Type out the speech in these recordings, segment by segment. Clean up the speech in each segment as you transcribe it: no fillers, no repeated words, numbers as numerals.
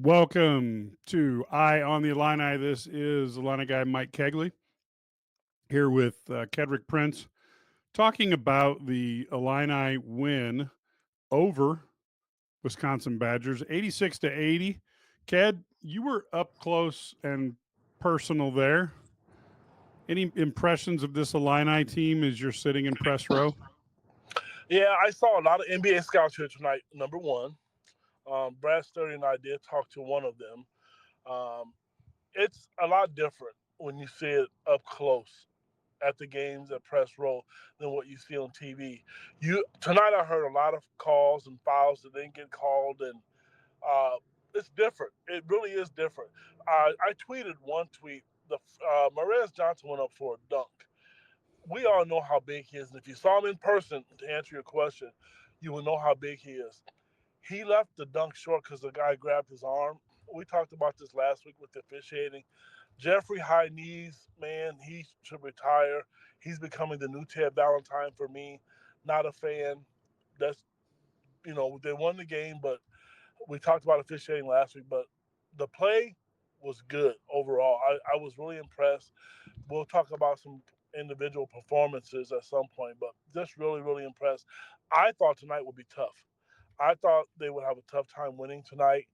Welcome to Eye on the Illini. This is Illini guy Mike Cagley here with Kedric Prince talking about the Illini win over Wisconsin Badgers, 86-80. Ked, you were up close and personal there. Any impressions of this Illini team as you're sitting in press row? Yeah, I saw a lot of NBA scouts here tonight. Number one, Brad Sturdy and I did talk to one of them. Um, it's a lot different when you see it up close at the games at press row than what you see on TV. You tonight, I heard a lot of calls and fouls that didn't get called, and uh, it's different. It really is different. I tweeted one tweet. The Marez Johnson went up for a dunk. We all know how big he is, and if you saw him in person, to answer your question, you will know how big he is. He left the dunk short because the guy grabbed his arm. We talked about this last week with the officiating. Jeffrey High Knees, man, he should retire. He's becoming the new Ted Valentine for me. Not a fan. That's they won the game, but we talked about officiating last week. But the play was good overall. I was really impressed. We'll talk about some individual performances at some point, but just really, really impressed. I thought tonight would be tough. I thought they would have a tough time winning tonight,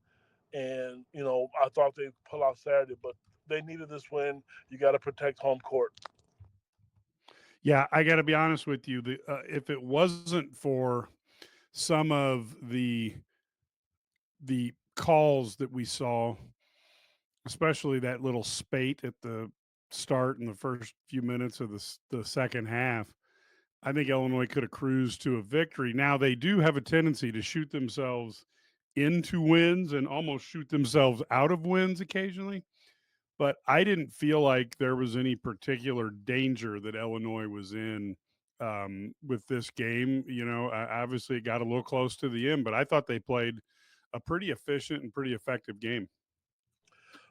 and I thought they'd pull out Saturday, but they needed this win. You got to protect home court. Yeah, I got to be honest with you. If it wasn't for some of the calls that we saw, especially that little spate at the start in the first few minutes of the second half, I think Illinois could have cruised to a victory. Now they do have a tendency to shoot themselves into wins and almost shoot themselves out of wins occasionally. But I didn't feel like there was any particular danger that Illinois was in with this game. Obviously it got a little close to the end, but I thought they played a pretty efficient and pretty effective game.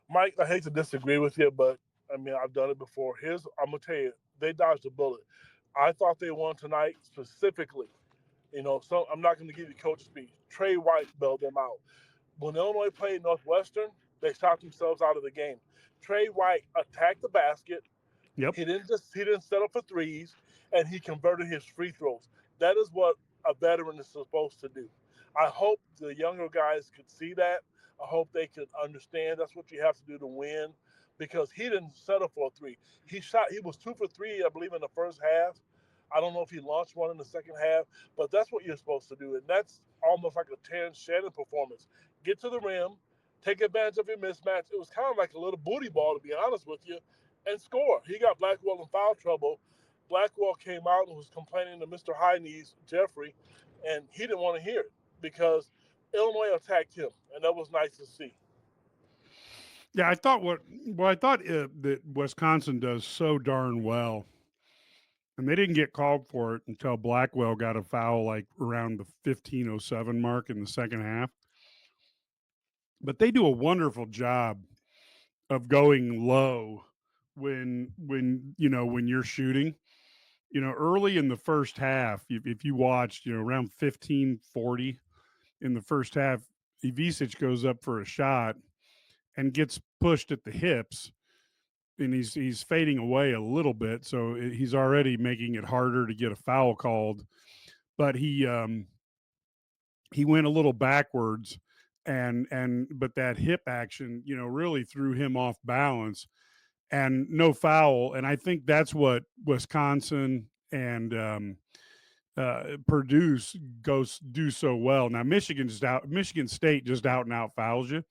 Mike, I hate to disagree with you, but I mean I've done it before. I'm gonna tell you, they dodged a bullet. I thought they won tonight specifically. So I'm not going to give you coach speech. Trey White bailed them out. When Illinois played Northwestern, they stopped themselves out of the game. Trey White attacked the basket. Yep. He didn't settle for threes, and he converted his free throws. That is what a veteran is supposed to do. I hope the younger guys could see that. I hope they could understand that's what you have to do to win, because he didn't settle for a three. He was 2 for 3, I believe, in the first half. I don't know if he launched one in the second half, but that's what you're supposed to do, and that's almost like a Terrence Shannon performance. Get to the rim, take advantage of your mismatch. It was kind of like a little booty ball, to be honest with you, and score. He got Blackwell in foul trouble. Blackwell came out and was complaining to Mr. High Knees, Jeffrey, and he didn't want to hear it because Illinois attacked him, and that was nice to see. Yeah, I thought that Wisconsin does so darn well, and they didn't get called for it until Blackwell got a foul like around the 15:07 mark in the second half. But they do a wonderful job of going low when you're shooting. Early in the first half, if you watched, around 15:40 in the first half, Ivisic goes up for a shot and gets pushed at the hips, and he's fading away a little bit, so he's already making it harder to get a foul called. But he went a little backwards, and but that hip action, really threw him off balance, and no foul. And I think that's what Wisconsin and Purdue goes do so well. Now Michigan State just out and out fouls you,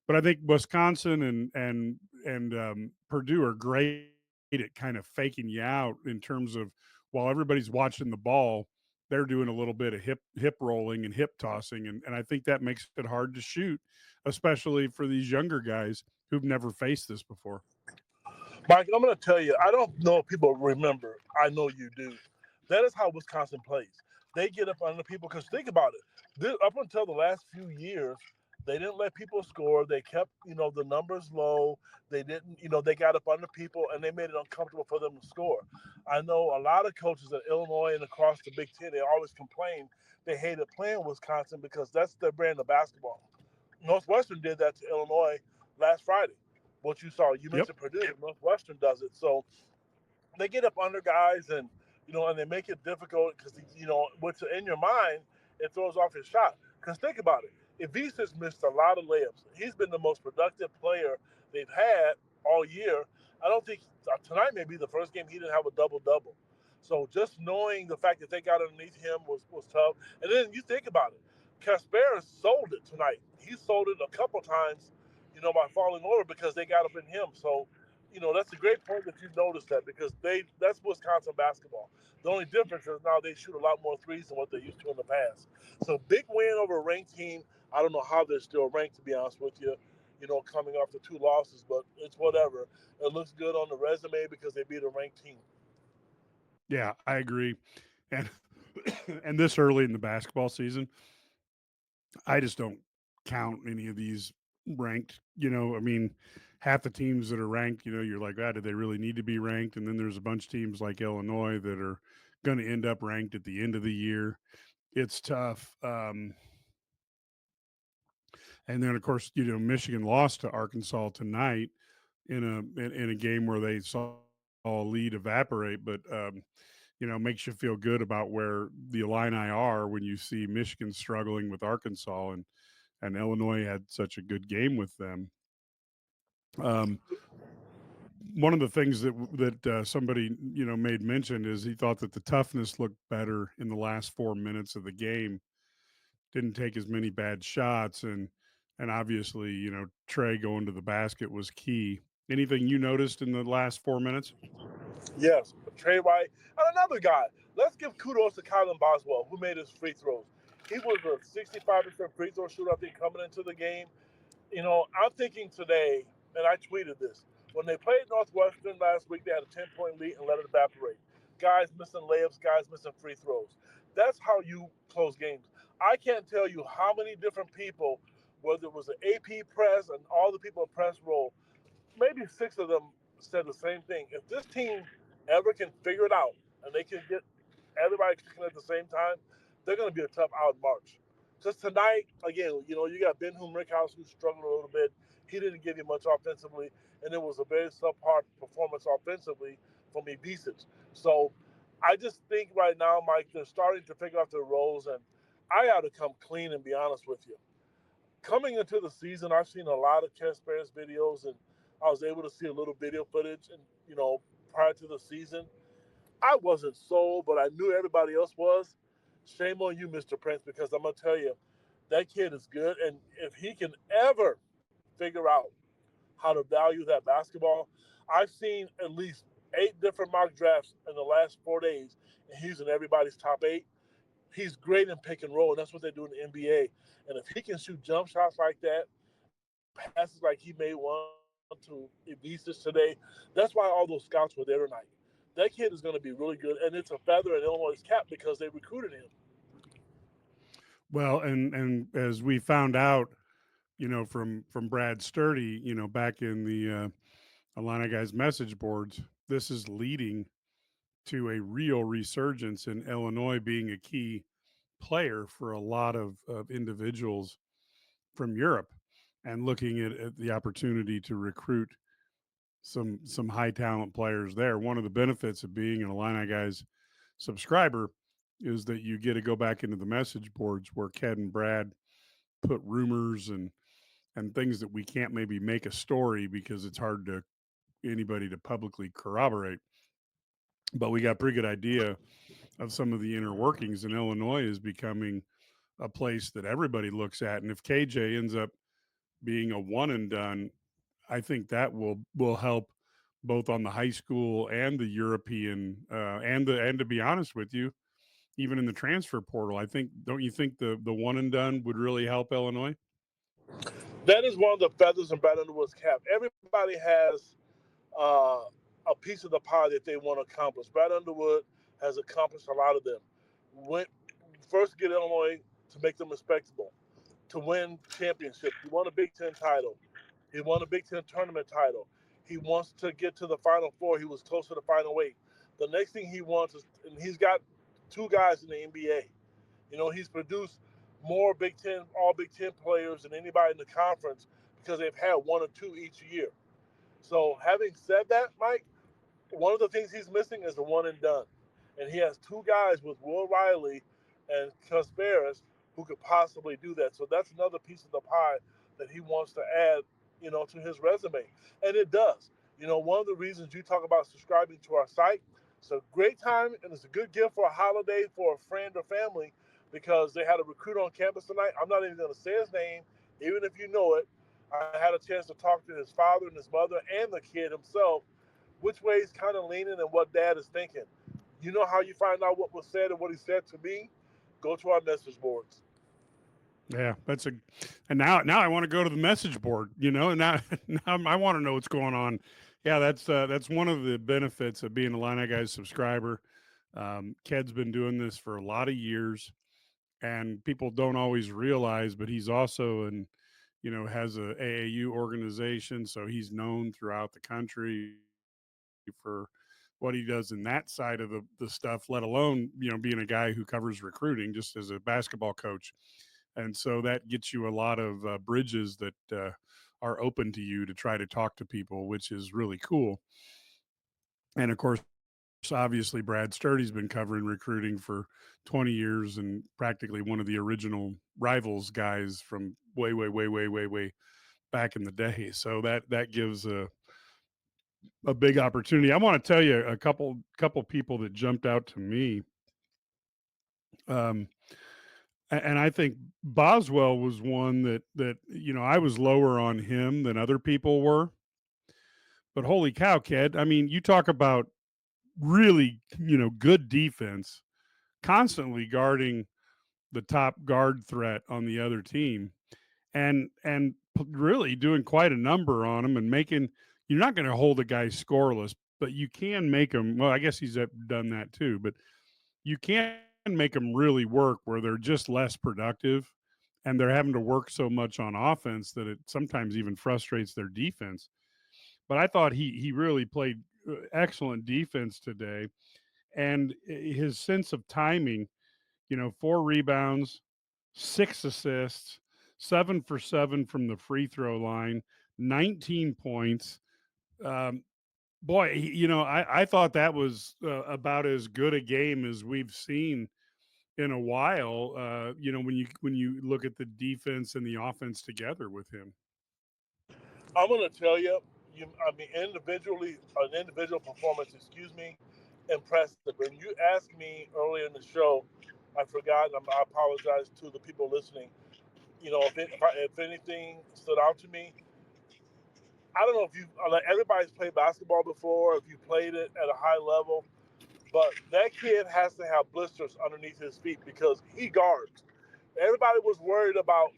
but I think Wisconsin and Purdue are great at kind of faking you out in terms of while everybody's watching the ball, they're doing a little bit of hip rolling and hip tossing, and I think that makes it hard to shoot, especially for these younger guys who've never faced this before. Mike, I'm going to tell you, I don't know if people remember. I know you do. That is how Wisconsin plays. They get up under people because think about it. Up until the last few years, they didn't let people score. They kept, the numbers low. They didn't, they got up under people and they made it uncomfortable for them to score. I know a lot of coaches at Illinois and across the Big Ten, they always complain they hated playing Wisconsin because that's their brand of basketball. Northwestern did that to Illinois last Friday. What you saw, you Yep. mentioned Purdue. Northwestern does it. So they get up under guys and and they make it difficult because what's in your mind, it throws off his shot. Because think about it, if Visas missed a lot of layups, he's been the most productive player they've had all year. I don't think tonight may be the first game he didn't have a double double. So just knowing the fact that they got underneath him was tough. And then you think about it, Casperas sold it tonight. He sold it a couple times, by falling over because they got up in him. So that's a great point that you noticed that because that's Wisconsin basketball. The only difference is now they shoot a lot more threes than what they used to in the past. So big win over a ranked team. I don't know how they're still ranked, to be honest with you. Coming off the two losses, but it's whatever. It looks good on the resume because they beat a ranked team. Yeah, I agree. And and this early in the basketball season, I just don't count any of these ranked. I mean, half the teams that are ranked, you're like, ah, do they really need to be ranked? And then there's a bunch of teams like Illinois that are going to end up ranked at the end of the year. It's tough. And then, of course, Michigan lost to Arkansas tonight in a game where they saw a lead evaporate, but makes you feel good about where the Illini are when you see Michigan struggling with Arkansas and Illinois had such a good game with them. Um, One of the things that somebody made mention is he thought that the toughness looked better in the last 4 minutes of the game. Didn't take as many bad shots, and obviously Trey going to the basket was key. Anything you noticed in the last 4 minutes? Yes, Trey White and another guy. Let's give kudos to Kylan Boswell, who made his free throws. He was a 65% free throw shooter, I think, coming into the game. I'm thinking today, and I tweeted this. When they played Northwestern last week, they had a 10-point lead and let it evaporate. Guys missing layups, guys missing free throws. That's how you close games. I can't tell you how many different people, whether it was an AP press and all the people at press roll, maybe six of them said the same thing. If this team ever can figure it out and they can get everybody clicking at the same time, they're going to be a tough out March. Just tonight, again, you got Ben Rickhouse who struggled a little bit. He didn't give you much offensively, and it was a very subpar performance offensively from Ibisevic. So I just think right now, Mike, they're starting to figure out their roles, and I got to come clean and be honest with you. Coming into the season, I've seen a lot of Chess Bears videos, and I was able to see a little video footage, and prior to the season, I wasn't sold, but I knew everybody else was. Shame on you, Mr. Prince, because I'm gonna tell you, that kid is good, and if he can ever figure out how to value that basketball, I've seen at least 8 different mock drafts in the last 4 days, and he's in everybody's top 8. He's great in pick and roll, and that's what they do in the NBA. And if he can shoot jump shots like that and make passes like he made one to Ibisevic today, that's why all those scouts were there tonight. That kid is going to be really good, and it's a feather in Illinois' cap because they recruited him. Well, and as we found out, from Brad Sturdy, back in the Illini guys message boards, this is leading to a real resurgence in Illinois being a key player for a lot of individuals from Europe and looking at the opportunity to recruit some high talent players there. One of the benefits of being an Illini guys subscriber is that you get to go back into the message boards where Ked and Brad put rumors and things that we can't maybe make a story because it's hard to anybody to publicly corroborate. But we got a pretty good idea of some of the inner workings, and Illinois is becoming a place that everybody looks at. And if KJ ends up being a one and done, I think that will help both on the high school and the European and to be honest with you, even in the transfer portal. I think don't you think the one and done would really help Illinois? That is one of the feathers in Brad Underwood's cap. Everybody has uh, a piece of the pie that they want to accomplish. Brad Underwood has accomplished a lot of them. Went first get Illinois to make them respectable, to win championships. He won a Big Ten title. He won a Big Ten tournament title. He wants to get to the Final Four. He was close to the Final Eight. The next thing he wants is, and he's got two guys in the NBA. He's produced more Big Ten, all Big Ten players than anybody in the conference because they've had one or two each year. So having said that, Mike, one of the things he's missing is the one and done. And he has two guys with Will Riley and Cusparis who could possibly do that. So that's another piece of the pie that he wants to add, to his resume. And it does. One of the reasons you talk about subscribing to our site, it's a great time and it's a good gift for a holiday for a friend or family because they had a recruit on campus tonight. I'm not even going to say his name, even if you know it. I had a chance to talk to his father and his mother and the kid himself which way he's kind of leaning and what dad is thinking. You know how you find out what was said and what he said to me? Go to our message boards. Yeah, and now I want to go to the message board, and now, now I want to know what's going on. Yeah, that's one of the benefits of being a Illini Guys subscriber. Ked's been doing this for a lot of years, and people don't always realize, but he's also has a AAU organization, so he's known throughout the country for what he does in that side of the stuff, let alone, being a guy who covers recruiting just as a basketball coach. And so that gets you a lot of bridges that are open to you to try to talk to people, which is really cool. And of course, obviously, Brad Sturdy's been covering recruiting for 20 years and practically one of the original Rivals guys from way, way, way, way, way, way back in the day. So that gives a big opportunity. I want to tell you a couple people that jumped out to me. Um, and I think Boswell was one that I was lower on him than other people were. But holy cow, kid! I mean, you talk about really good defense, constantly guarding the top guard threat on the other team, and really doing quite a number on them and making. You're not going to hold a guy scoreless, but you can make him. Well, I guess he's done that too, but you can make them really work where they're just less productive and they're having to work so much on offense that it sometimes even frustrates their defense. But I thought he really played excellent defense today, and his sense of timing, 4 rebounds, 6 assists, 7 for 7 from the free throw line, 19 points. Um, boy, I thought that was about as good a game as we've seen in a while. When you look at the defense and the offense together with him. I'm going to tell you, an individual performance, impressive. When you asked me earlier in the show, I forgot, and I apologize to the people listening. If anything stood out to me, I don't know if everybody's played basketball before, if you played it at a high level, but that kid has to have blisters underneath his feet because he guards. Everybody was worried about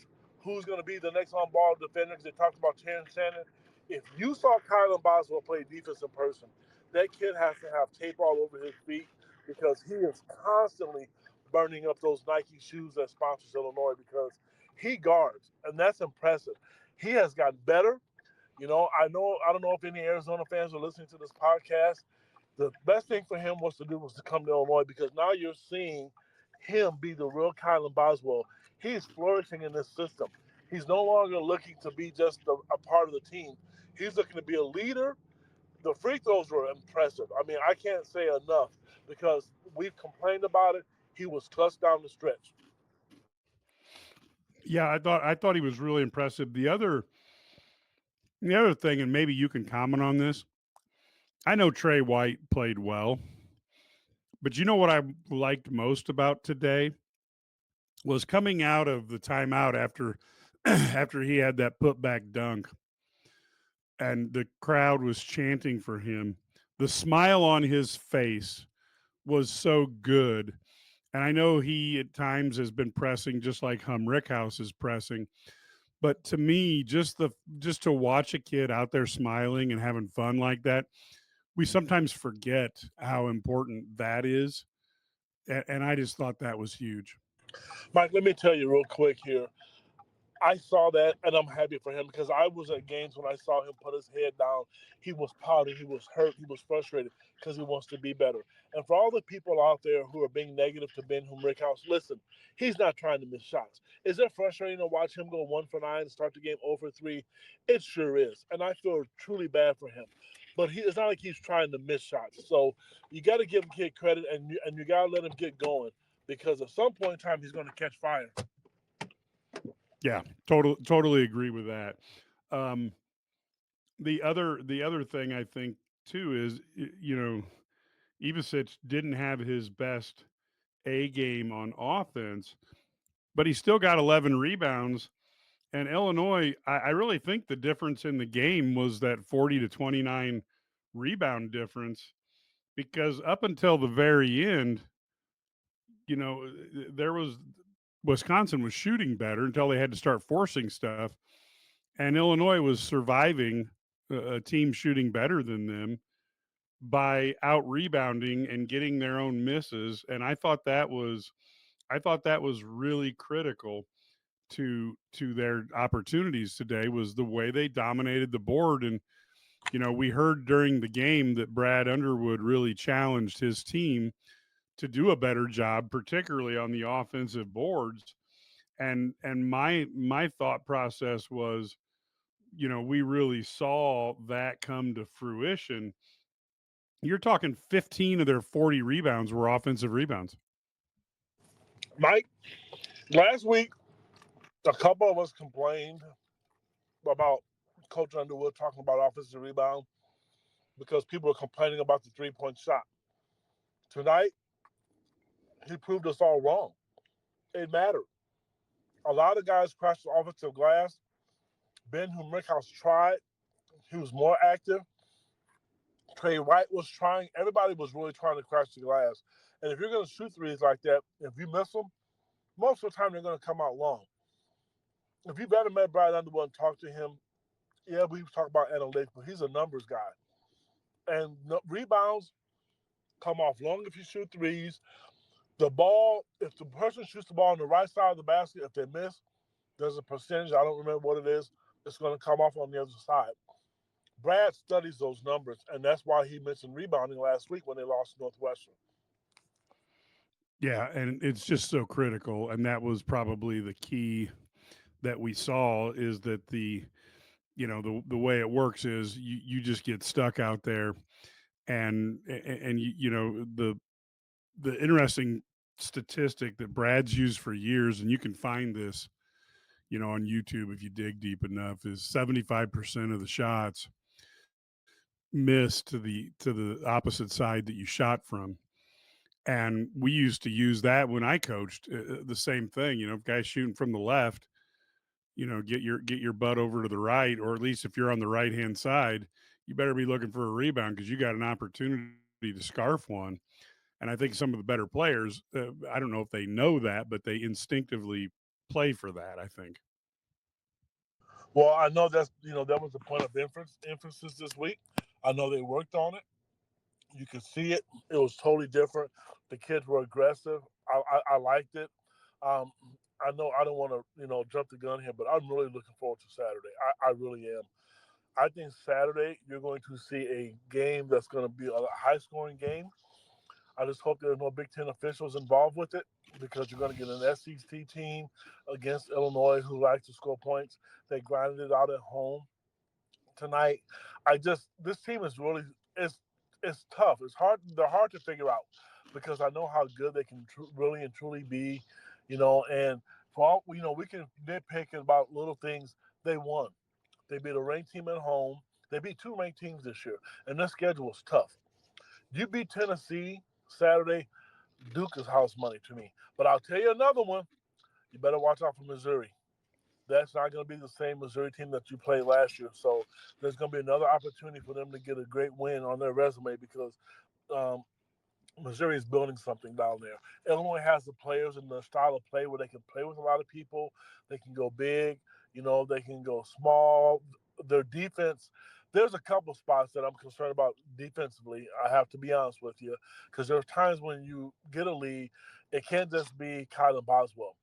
who's going to be the next on ball defender because they talked about Terrence Shannon. If you saw Kylan Boswell play defense in person, that kid has to have tape all over his feet because he is constantly burning up those Nike shoes that sponsors Illinois because he guards, and that's impressive. He has gotten better. I don't know if any Arizona fans are listening to this podcast. The best thing for him was to come to Illinois because now you're seeing him be the real Kylan Boswell. He's flourishing in this system. He's no longer looking to be just a part of the team. He's looking to be a leader. The free throws were impressive. I mean, I can't say enough because we've complained about it. He was clutched down the stretch. Yeah, I thought he was really impressive. The other thing, and maybe you can comment on this. I know Trey White played well, but you know what I liked most about today was coming out of the timeout after after he had that putback dunk and the crowd was chanting for him. The smile on his face was so good. And I know he at times has been pressing just like Rickhouse is pressing. But to me, just to watch a kid out there smiling and having fun like that, we sometimes forget how important that is. And I just thought that was huge. Mike, let me tell you real quick here. I saw that, and I'm happy for him because I was at games when I saw him put his head down. He was pouting, he was hurt, he was frustrated because he wants to be better. And for all the people out there who are being negative to Ben Rickhouse, listen, he's not trying to miss shots. Is it frustrating to watch him go 1 for 9 and start the game 0 for 3? It sure is, and I feel truly bad for him. But it's not like he's trying to miss shots. So you got to give the kid credit, and you got to let him get going because at some point in time he's going to catch fire. Yeah, totally agree with that. Um, the other thing I think too is Ivasic didn't have his best A game on offense, but he still got 11 rebounds. And Illinois, I really think the difference in the game was that 40 to 29 rebound difference because up until the very end, there was Wisconsin was shooting better until they had to start forcing stuff, and Illinois was surviving a team shooting better than them by out rebounding and getting their own misses. And I thought that was really critical to their opportunities today was the way they dominated the board. And we heard during the game that Brad Underwood really challenged his team to do a better job, particularly on the offensive boards. And my thought process was, we really saw that come to fruition. You're talking 15 of their 40 rebounds were offensive rebounds. Mike, last week, a couple of us complained about Coach Underwood talking about offensive rebound because people were complaining about the 3-point shot. Tonight, he proved us all wrong. It mattered. A lot of guys crashed the offensive glass. Ben Rickhouse tried. He was more active. Trey Wright was trying. Everybody was really trying to crash the glass. And if you're going to shoot threes like that, if you miss them, most of the time they're going to come out long. If you've ever met Brad Underwood and talked to him, yeah, we talk about analytics, but he's a numbers guy. And rebounds come off long if you shoot threes. The ball, if the person shoots the ball on the right side of the basket, if they miss, there's a percentage, I don't remember what it is, it's going to come off on the other side. Brad studies those numbers, and that's why he mentioned rebounding last week when they lost to Northwestern. Yeah, and it's just so critical. And that was probably the key that we saw is that the way it works is you just get stuck out there and the interesting statistic that Brad's used for years, and you can find this, on YouTube if you dig deep enough, is 75% of the shots miss to the opposite side that you shot from. And we used to use that when I coached the same thing. Guys shooting from the left, get your butt over to the right, or at least if you're on the right hand side, you better be looking for a rebound because you got an opportunity to scarf one. And I think some of the better players, I don't know if they know that, but they instinctively play for that, I think. Well, I know that was the point of emphasis this week. I know they worked on it. You could see it. It was totally different. The kids were aggressive. I liked it. Um, I know I don't want to jump the gun here, but I'm really looking forward to Saturday. I really am. I think Saturday you're going to see a game that's going to be a high scoring game. I just hope there's no Big Ten officials involved with it because you're going to get an SEC team against Illinois who likes to score points. They grinded it out at home tonight. This team is really it's tough. It's hard. They're hard to figure out because I know how good they can really and truly be, And for all we can nitpick about little things. They won. They beat a ranked team at home. They beat two ranked teams this year, and their schedule is tough. You beat Tennessee Saturday. Duke is house money to me. But I'll tell you another one. You better watch out for Missouri. That's not going to be the same Missouri team that you played last year. So there's going to be another opportunity for them to get a great win on their resume because um, Missouri is building something down there. Illinois has the players and the style of play where they can play with a lot of people. They can go big. They can go small. Their defense, there's a couple spots that I'm concerned about defensively. I have to be honest with you because there are times when you get a lead, it can't just be Kylan Boswell.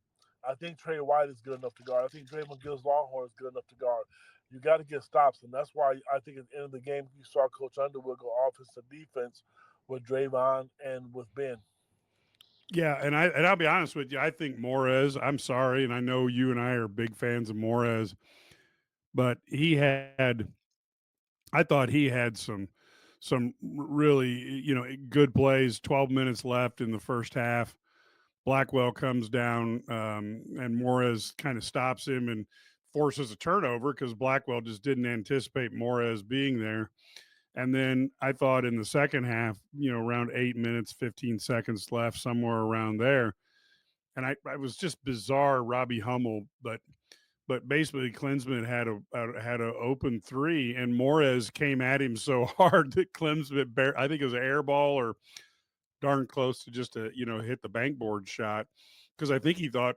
I think Trey White is good enough to guard. I think Draymond Gill's Longhorn is good enough to guard. You got to get stops, and that's why I think at the end of the game you saw Coach Underwood go offense to defense with Draymond and with Ben. Yeah, and I'll be honest with you. I think Morez. I'm sorry, and I know you and I are big fans of Morez, but he had. I thought he had some really good plays. 12 minutes left in the first half. Blackwell comes down, and Morez kind of stops him and forces a turnover because Blackwell just didn't anticipate Morez being there. And then I thought in the second half, around 8 minutes, 15 seconds left, somewhere around there. And I was just bizarre, Robbie Hummel, but basically Klinsman had a open three, and Morez came at him so hard that Klinsman, I think it was an air ball or darn close to just a hit the bankboard shot, because I think he thought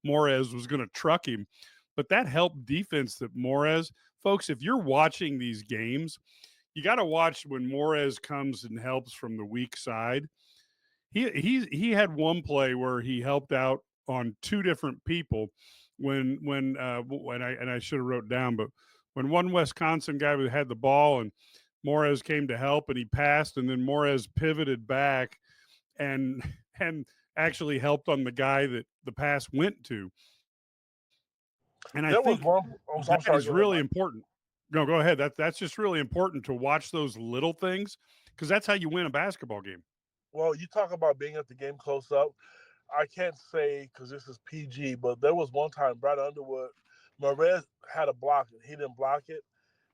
Morez was going to truck him, but that helped defense that Morez, folks, if you're watching these games, you got to watch when Morez comes and helps from the weak side. He had one play where he helped out on two different people when I should have wrote down, but when one Wisconsin guy had the ball and Morez came to help and he passed, and then Morez pivoted back and and actually helped on the guy that the pass went to. And I There was think one. Oh, that I'm sorry. is Go ahead, really Mike. important. No, go ahead. That's just really important to watch those little things, because that's how you win a basketball game. Well, you talk about being at the game close up. I can't say because this is PG, but there was one time Brad Underwood, Marez had a block and he didn't block it,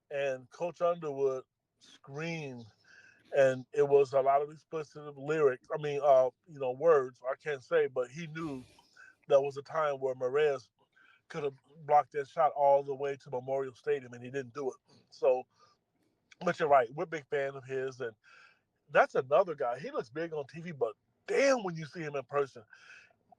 and Coach Underwood screamed, and it was a lot of explicit lyrics. I mean, words I can't say, but he knew there was a time where Marez could have blocked that shot all the way to Memorial Stadium, and he didn't do it. So, but you're right, we're a big fan of his, and that's another guy. He looks big on TV, but damn, when you see him in person,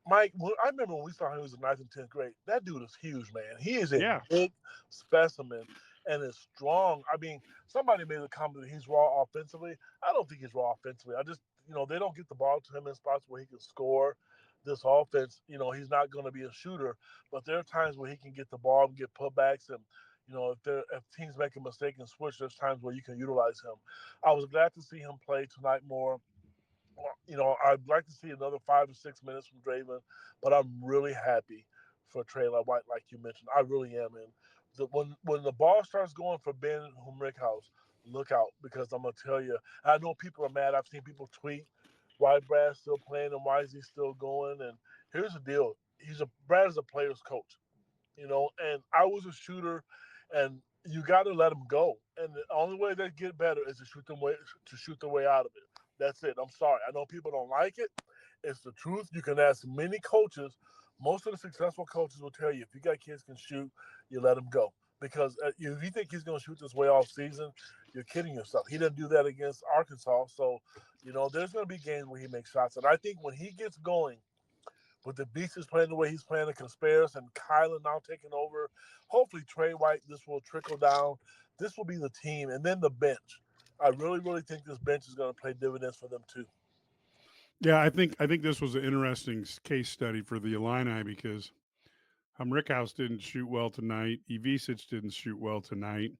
Mike, I remember when we saw him, he was in ninth and 10th grade. That dude is huge, man. He is a Yeah. big specimen and is strong. I mean, somebody made the comment that he's raw offensively. I don't think he's raw offensively. I just, they don't get the ball to him in spots where he can score. This offense, he's not going to be a shooter, but there are times where he can get the ball and get putbacks, and if teams make a mistake and switch, there's times where you can utilize him. I was glad to see him play tonight more. I'd like to see another 5 to 6 minutes from Draven, but I'm really happy for Trey White, like you mentioned. I really am. And when the ball starts going for Ben Humrickhouse, look out, because I'm gonna tell you. I know people are mad. I've seen people tweet why Brad's still playing and why is he still going. And here's the deal: Brad is a player's coach, and I was a shooter, and you got to let him go. And the only way they get better is to shoot their way out of it. That's it. I'm sorry. I know people don't like it. It's the truth. You can ask many coaches. Most of the successful coaches will tell you if you got kids can shoot, you let them go. Because if you think he's going to shoot this way all season, you're kidding yourself. He didn't do that against Arkansas. So, there's going to be games where he makes shots. And I think when he gets going, with the Beasts playing the way he's playing, the Conspirators and Kylan now taking over, hopefully Trey White, this will trickle down. This will be the team. And then the bench. I really, really think this bench is going to play dividends for them too. Yeah, I think this was an interesting case study for the Illini, because Rickhouse didn't shoot well tonight. Ivisic didn't shoot well tonight.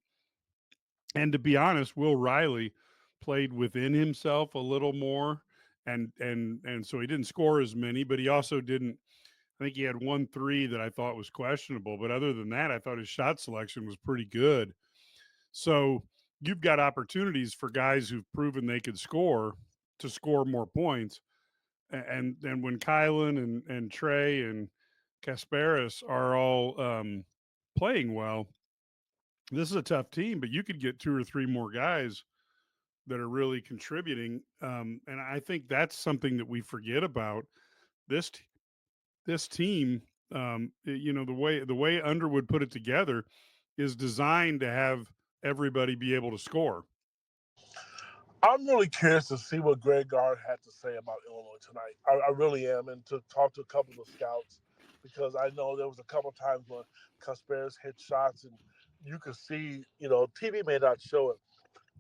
And to be honest, Will Riley played within himself a little more, and so he didn't score as many, but he also didn't. I think he had 1 3 that I thought was questionable, but other than that, I thought his shot selection was pretty good. So you've got opportunities for guys who've proven they could score to score more points, and when Kylan and Trey and Kasparis are all playing well, this is a tough team, but you could get 2 or 3 more guys that are really contributing. And I think that's something that we forget about this this team. The way Underwood put it together is designed to have everybody be able to score. I'm really curious to see what Greg Gard had to say about Illinois tonight. I really am, and to talk to a couple of scouts, because I know there was a couple of times when Kasparis hit shots, and you could see, TV may not show it,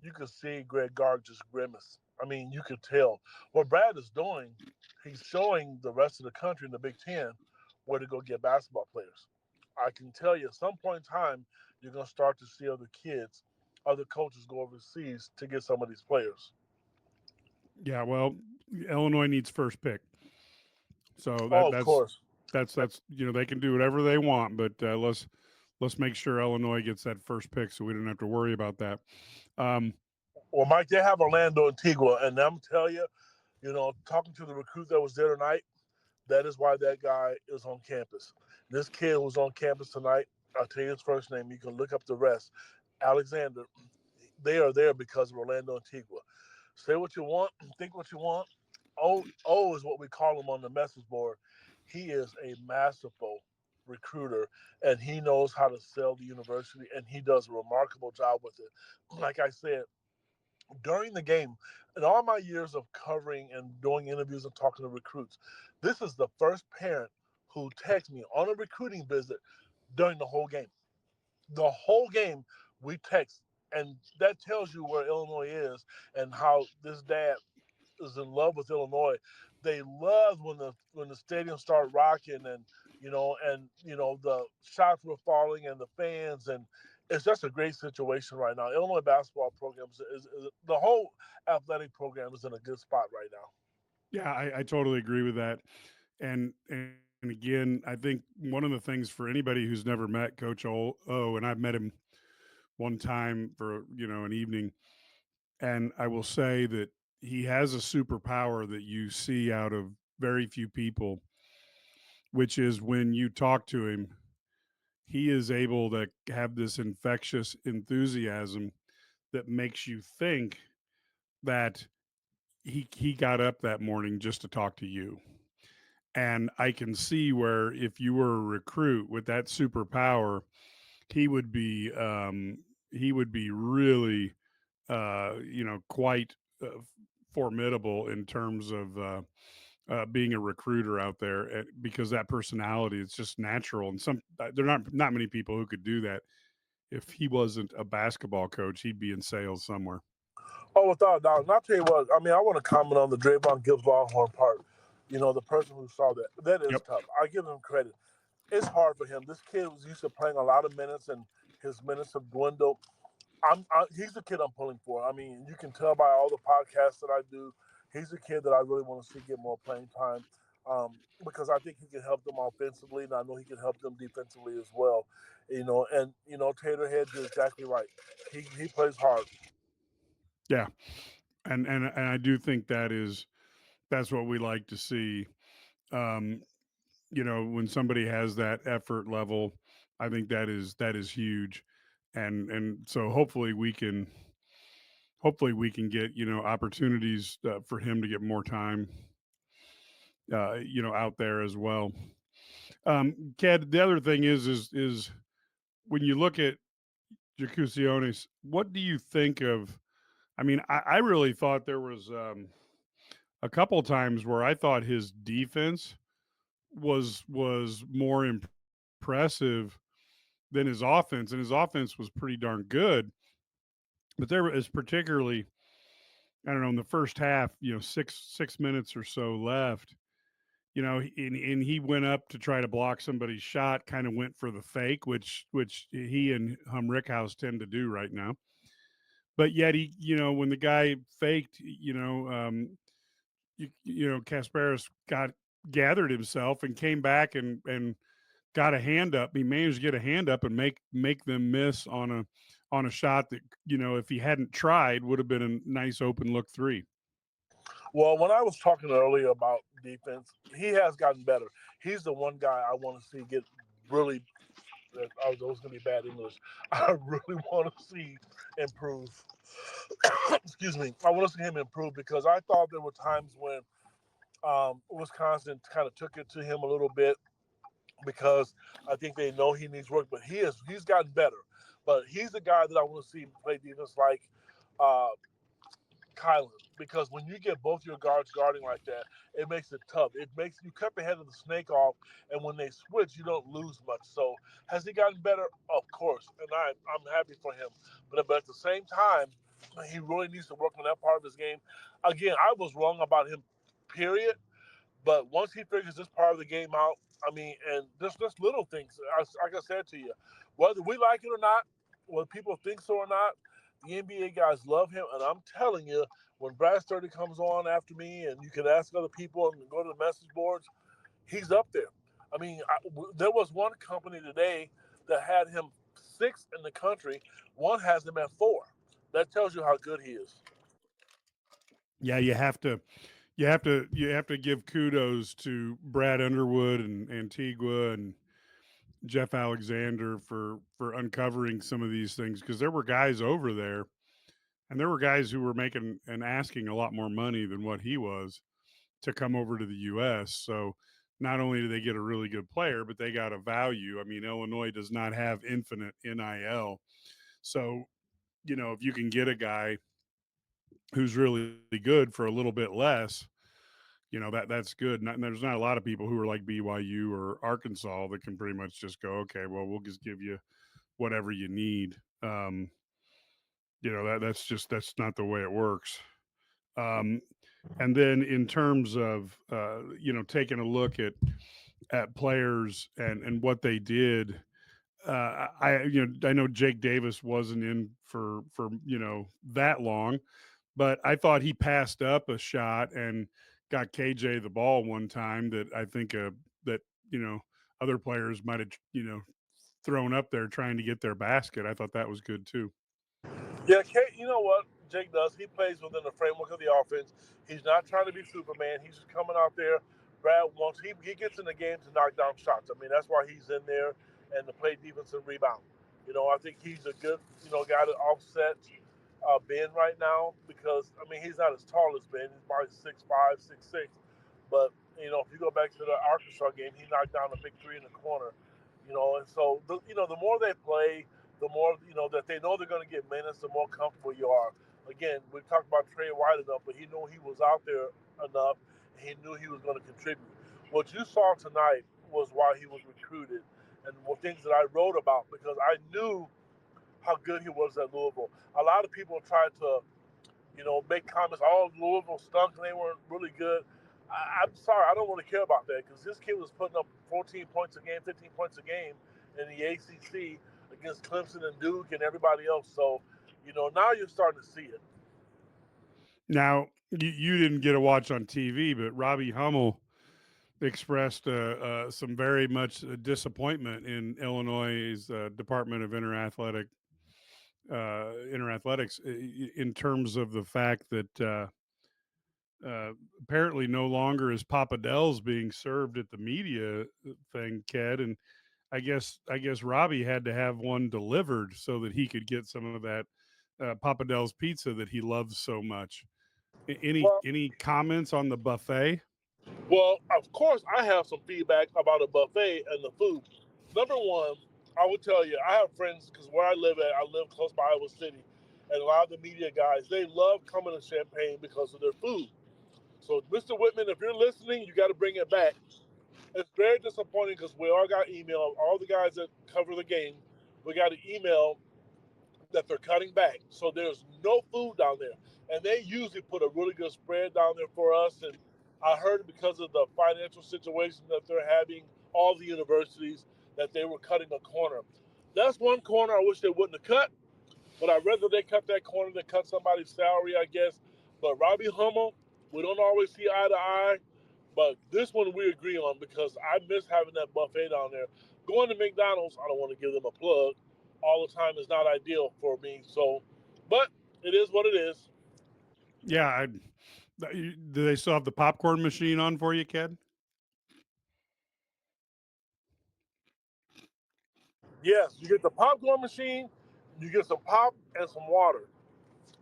you could see Greg Gard just grimace. I mean, you could tell what Brad is doing. He's showing the rest of the country in the Big Ten where to go get basketball players. I can tell you, at some point in time, you're going to start to see other kids, other coaches go overseas to get some of these players. Yeah, well, Illinois needs first pick, so Oh, that of that's course. that's that's you know they can do whatever they want, but let's make sure Illinois gets that first pick so we don't have to worry about that. Um, Well, Mike, they have Orlando Antigua, and I'm telling you, talking to the recruit that was there tonight, that is why that guy is on campus. This kid who's on campus tonight, I'll tell you his first name. You can look up the rest. Alexander. They are there because of Orlando Antigua. Say what you want, think what you want. O is what we call him on the message board. He is a masterful recruiter, and he knows how to sell the university, and he does a remarkable job with it. Like I said, during the game, in all my years of covering and doing interviews and talking to recruits, this is the first parent who texts me on a recruiting visit during the whole game. The whole game, we text, and that tells you where Illinois is and how this dad is in love with Illinois. They love when the stadium started rocking, and the shots were falling and the fans, and it's just a great situation right now. Illinois basketball program is the whole athletic program is in a good spot right now. yeah, I totally agree with that. And again, I think one of the things for anybody who's never met Coach O, and I've met him one time for an evening, and I will say that he has a superpower that you see out of very few people, which is when you talk to him, he is able to have this infectious enthusiasm that makes you think that he got up that morning just to talk to you. And I can see where if you were a recruit with that superpower, he would be really quite formidable in terms of being a recruiter out there because that personality is just natural, and there are not many people who could do that. If he wasn't a basketball coach, he'd be in sales somewhere. Oh, without a doubt. And I'll tell you what, I mean, I want to comment on the Draymond Gibbs Longhorn part. The person who saw that. That is Yep. tough. I give him credit. It's hard for him. This kid was used to playing a lot of minutes, and his minutes have dwindled. He's the kid I'm pulling for. I mean, you can tell by all the podcasts that I do. He's the kid that I really want to see get more playing time, because I think he can help them offensively, and I know he can help them defensively as well. And Taterhead, you're exactly right. He plays hard. Yeah, and I do think that's what we like to see. Um, when somebody has that effort level, I think that is huge, and so hopefully we can get opportunities for him to get more time, out there as well. Ked, the other thing is when you look at Jacusiones, what do you think of? I mean, I really thought there was a couple times where I thought his defense was more impressive than his offense, and his offense was pretty darn good. But there was particularly, I don't know, in the first half, 6 minutes or so left. And he went up to try to block somebody's shot, kind of went for the fake, which he and Rickhouse tend to do right now. But yet when the guy faked, Kasparis got gathered himself and came back and got a hand up. He managed to get a hand up and make them miss on a shot that if he hadn't tried would have been a nice open look three. Well, when I was talking earlier about defense, he has gotten better. He's the one guy I want to see get really. I was going to be bad English. I really want to see improve. Excuse me. I want to see him improve because I thought there were times when Wisconsin kind of took it to him a little bit because I think they know he needs work, but he's gotten better. But he's the guy that I want to see play defense like uh, Kylan, because when you get both your guards guarding like that, it makes it tough. It makes you cut the head of the snake off, and when they switch, you don't lose much. So has he gotten better? Of course, and I'm happy for him. But at the same time, He really needs to work on that part of his game. Again, I was wrong about him, period. But once he figures this part of the game out, I mean, and just little things, like I said to you, whether we like it or not, whether people think so or not, the NBA guys love him. And I'm telling you, when Brad Sturdy comes on after me, and you can ask other people and go to the message boards, he's up there. I mean, there was one company today that had him sixth in the country. One has him at four. That tells you how good he is. Yeah, you have to give kudos to Brad Underwood and Antigua and Jeff Alexander for uncovering some of these things, because there were guys over there, and there were guys who were making and asking a lot more money than what he was to come over to the U.S. So not only do they get a really good player, but they got a value. I mean, Illinois does not have infinite NIL, so if you can get a guy who's really good for a little bit less, that's good. And there's not a lot of people who are like BYU or Arkansas that can pretty much just go, okay, well, we'll just give you whatever you need. That's not the way it works. Um, and then in terms of taking a look at players and what they did, I know Jake Davis wasn't in for that long, but I thought he passed up a shot and got KJ the ball one time that I think that you know other players might have thrown up there trying to get their basket. I thought that was good too. Yeah, you know what Jake does? He plays within the framework of the offense. He's not trying to be Superman. He's just coming out there. Brad wants he gets in the game to knock down shots. I mean, that's why he's in there and to play defense and rebound. I think he's a good guy to offset Ben right now because I mean he's not as tall as Ben. He's probably 6'5", 6'6". But if you go back to the Arkansas game, he knocked down a big three in the corner. And so the more they play, the more that they know they're going to get minutes, the more comfortable you are. Again, we talked about Trey White enough, but he knew he was out there enough. And he knew he was going to contribute. What you saw tonight was why he was recruited, and things that I wrote about because I knew how good he was at Louisville. A lot of people tried to make comments. Oh, Louisville stunk and they weren't really good. I'm sorry, I don't really care about that because this kid was putting up 14 points a game, 15 points a game in the ACC against Clemson and Duke and everybody else. So, now you're starting to see it. Now you didn't get a watch on TV, but Robbie Hummel expressed some very much disappointment in Illinois' Department of Interathletics in terms of the fact that apparently no longer is Papadels being served at the media thing, Ked, and I guess Robbie had to have one delivered so that he could get some of that Papadels pizza that he loves so much. Any Well, any comments on the buffet? well, of course, I have some feedback about a buffet and the food. Number one, I would tell you, I have friends because where I live close by Iowa City, and a lot of the media guys, they love coming to Champaign because of their food. So, Mr. Whitman, if you're listening, you got to bring it back. It's very disappointing because we all got email, all the guys that cover the game, we got an email that they're cutting back. So there's no food down there. And they usually put a really good spread down there for us. And I heard because of the financial situation that they're having, all the universities, that they were cutting a corner. That's one corner I wish they wouldn't have cut, but I'd rather they cut that corner than cut somebody's salary, I guess. But Robbie Hummel, we don't always see eye to eye. But this one we agree on because I miss having that buffet down there. Going to McDonald's, I don't want to give them a plug, all the time is not ideal for me. So, but it is what it is. Yeah, do they still have the popcorn machine on for you, Ked? Yes, you get the popcorn machine, you get some pop and some water.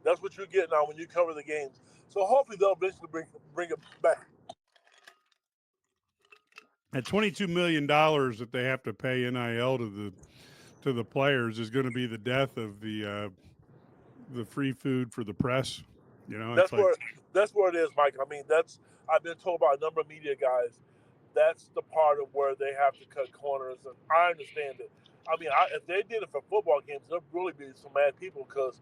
That's what you get now when you cover the games. So hopefully they'll eventually bring it back. At $22 million that they have to pay NIL to the players is going to be the death of the free food for the press. It's That's like, where that's where it is, Mike. I mean, that's I've been told by a number of media guys. That's the part of where they have to cut corners, and I understand it. I mean, if they did it for football games, there'd really be some mad people because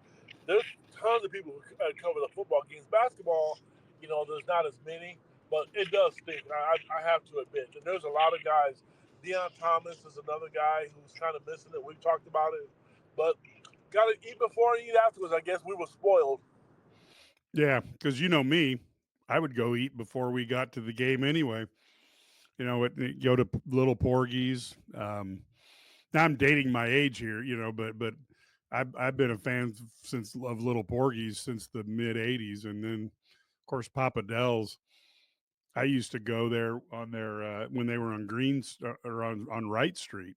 There's tons of people who cover the football games. Basketball, there's not as many, but it does stink. I have to admit. And there's a lot of guys. Deion Thomas is another guy who's kind of missing it. We've talked about it, but got to eat before and eat afterwards. I guess we were spoiled. Yeah, because you know me, I would go eat before we got to the game anyway. Go to Little Porgies. Now I'm dating my age here, but I've been a fan since of Little Porgies since the mid '80s, and then of course Papa Del's. I used to go there on their when they were on or on Wright Street,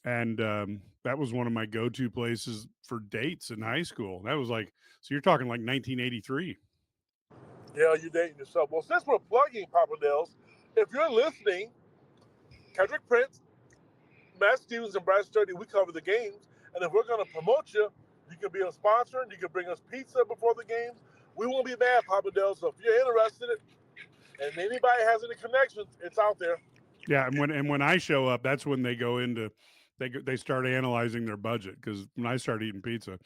and that was one of my go-to places for dates in high school. That was like, so you're talking like 1983. Yeah, you're dating yourself. Well, since we're plugging Papa Del's, if you're listening, Kedric Prince, Matt Stevens, and Brad Sturdy, we cover the games. And if we're going to promote you, you can be a sponsor and you can bring us pizza before the games. We won't be mad, Papa Del. So if you're interested and anybody has any connections, it's out there. Yeah, and when I show up, that's when they go into they start analyzing their budget because when I start eating pizza,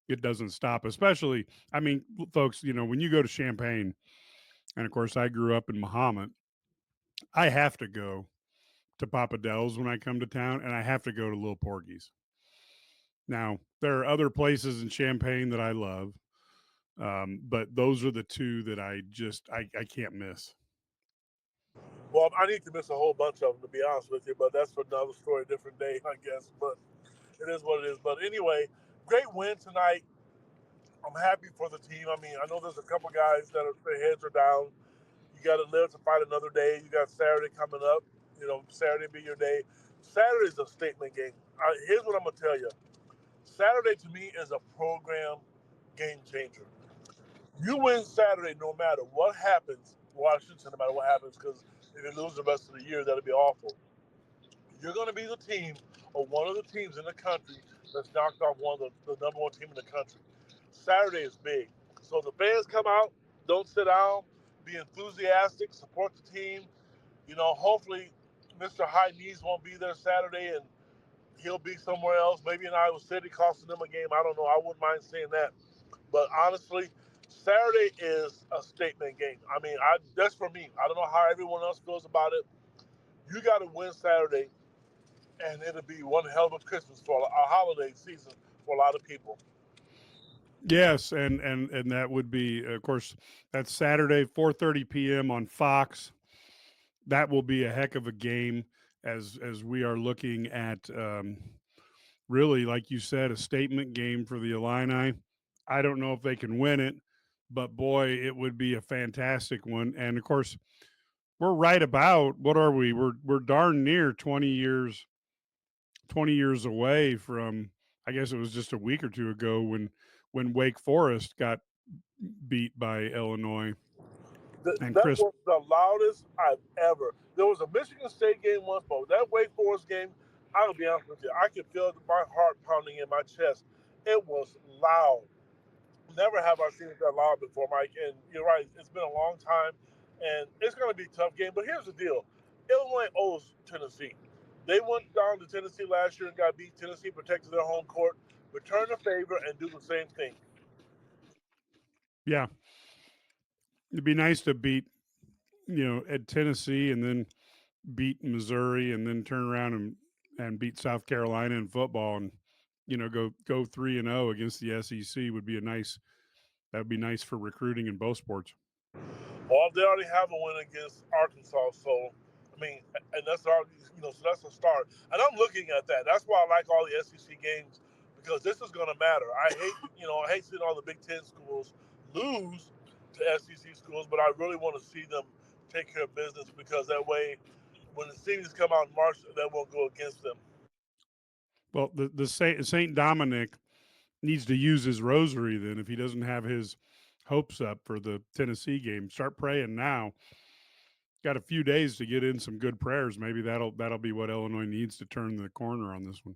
it doesn't stop. Especially, I mean, folks, when you go to Champaign, and of course I grew up in Mahomet, I have to go to Papa Del's when I come to town, and I have to go to Little Porgies. Now there are other places in Champaign that I love, but those are the two that I can't miss. Well, I need to miss a whole bunch of them, to be honest with you, but that's for another story, different day, I guess. But it is what it is. But anyway, great win tonight. I'm happy for the team. I mean, I know there's a couple guys that their heads are down. You got to live to fight another day. You got Saturday coming up. Saturday be your day. Saturday is a statement game. Here's what I'm gonna tell you. Saturday to me is a program game changer. You win Saturday no matter what happens. Well, I shouldn't say no matter what happens because if you lose the rest of the year, that'll be awful. You're going to be the team or one of the teams in the country that's knocked off one of the number one team in the country. Saturday is big. So the fans come out, don't sit down, be enthusiastic, support the team. Hopefully Mr. High Knees won't be there Saturday and he'll be somewhere else, maybe in Iowa City, costing them a game. I don't know. I wouldn't mind saying that. But honestly, Saturday is a statement game. I mean, that's for me. I don't know how everyone else feels about it. You got to win Saturday, and it'll be one hell of a Christmas for a holiday season for a lot of people. Yes, and that would be, of course, that's Saturday, 4:30 p.m. on Fox. That will be a heck of a game as we are looking at really, like you said, a statement game for the Illini. I don't know if they can win it, but boy, it would be a fantastic one. And of course, we're right about what are we? We're darn near 20 years away from. I guess it was just a week or two ago when Wake Forest got beat by Illinois and That Chris. was the loudest I've ever. There was a Michigan State game once, but that Wake Forest game, I'll be honest with you, I could feel my heart pounding in my chest. It was loud. Never have I seen it that loud before, Mike. And you're right, it's been a long time, and it's going to be a tough game. But here's the deal: Illinois owes Tennessee. They went down to Tennessee last year and got beat. Tennessee protected their home court. Return the favor and do the same thing. Yeah, it'd be nice to beat at Tennessee and then beat Missouri and then turn around and beat South Carolina in football and go 3-0 against the SEC would be a nice that would be nice for recruiting in both sports. Well, they already have a win against Arkansas, so I mean, and that's already so that's a start. And I'm looking at that. That's why I like all the SEC games because this is going to matter. I hate seeing all the Big Ten schools lose to SEC schools, but I really want to see them take care of business because that way, when the seasons come out in March, that won't go against them. Well, the Saint Dominic needs to use his rosary then if he doesn't have his hopes up for the Tennessee game. Start praying now. Got a few days to get in some good prayers. Maybe that'll be what Illinois needs to turn the corner on this one.